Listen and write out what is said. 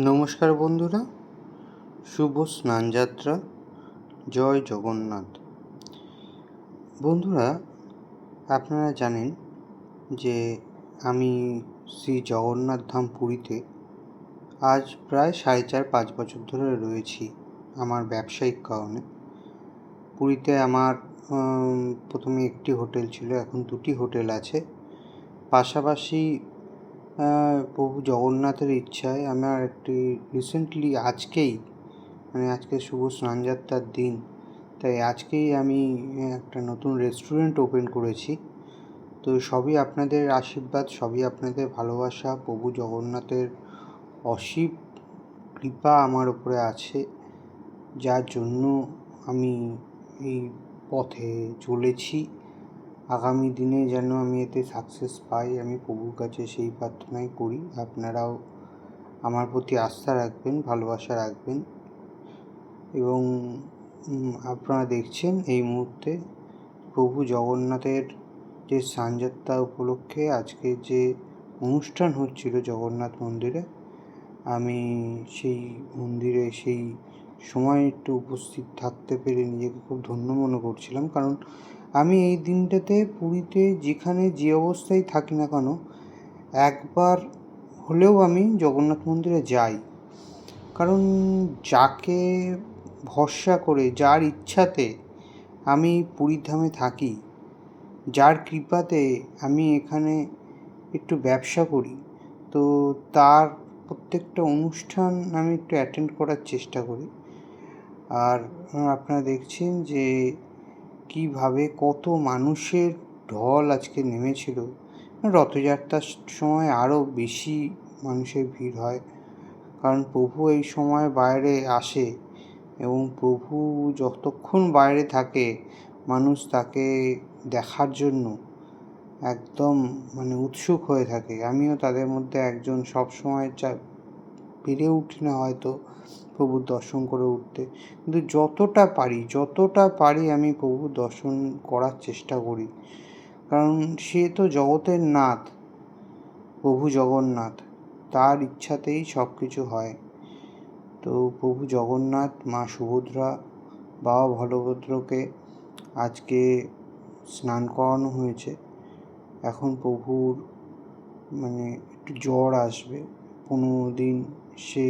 নমস্কার বন্ধুরা, শুভ স্নানযাত্রা। জয় জগন্নাথ। বন্ধুরা, আপনারা জানেন যে আমি শ্রী জগন্নাথ ধাম পুরীতে আজ প্রায় 4.5-5 বছর ধরে রয়েছি আমার ব্যবসায়িক কারণে। পুরীতে আমার প্রথমে একটি হোটেল ছিল, এখন 2টি হোটেল আছে। পাশাপাশি প্রভু জগন্নাথের ইচ্ছায় আমার একটি রিসেন্টলি আজকে শুভ স্নানযাত্রার দিন, তাই আজকেই আমি একটা নতুন রেস্টুরেন্ট ওপেন করেছি। তো সবই আপনাদের আশীর্বাদ, সবই আপনাদের ভালোবাসা, প্রভু জগন্নাথের অসীম কৃপা আমার উপরে আছে, যার জন্য আমি এই পথে চলেছি। আগামী দিনে যেন আমি এতে সাকসেস পাই, আমি প্রভুর কাছে সেই প্রার্থনাই করি। আপনারাও আমার প্রতি আস্থা রাখবেন, ভালোবাসা রাখবেন। এবং আপনারা দেখছেন এই মুহূর্তে প্রভু জগন্নাথের যে স্নানযাত্রা উপলক্ষে আজকে যে অনুষ্ঠান হচ্ছিল জগন্নাথ মন্দিরে, আমি সেই মন্দিরে সেই সময় একটু উপস্থিত থাকতে পেরে নিজেকে খুব ধন্য মনে করছিলাম। কারণ আমি এই দিনটাতে পুরীতে যেখানে যে অবস্থায় থাকি না কেন, একবার হলেও আমি জগন্নাথ মন্দিরে যাই। কারণ যাকে ভরসা করে, যার ইচ্ছাতে আমি পুরীধামে থাকি, যার কৃপাতে আমি এখানে একটু ব্যবসা করি, তো তার প্রত্যেকটা অনুষ্ঠান আমি একটু অ্যাটেন্ড করার চেষ্টা করি। আর আপনারা দেখছেন যে কীভাবে কত মানুষের ঢল আজকে নেমেছিল। রথযাত্রার সময় আরও বেশি মানুষের ভিড় হয়, কারণ প্রভু এই সময় বাইরে আসে এবং প্রভু যতক্ষণ বাইরে থাকে মানুষ তাকে দেখার জন্য একদম উৎসুক হয়ে থাকে। আমিও তাদের মধ্যে একজন। সবসময় পেরে উঠি না হয়তো প্রভুর দর্শন করে উঠতে, কিন্তু যতটা পারি আমি প্রভুর দর্শন করার চেষ্টা করি। কারণ সে তো জগতের নাথ, প্রভু জগন্নাথ, তার ইচ্ছাতেই সব কিছু হয়। তো প্রভু জগন্নাথ, মা সুভদ্রা, বাবা বলভদ্রকে আজকে স্নান করানো হয়েছে। এখন প্রভুর একটু জ্বর আসবে, 15 দিন সে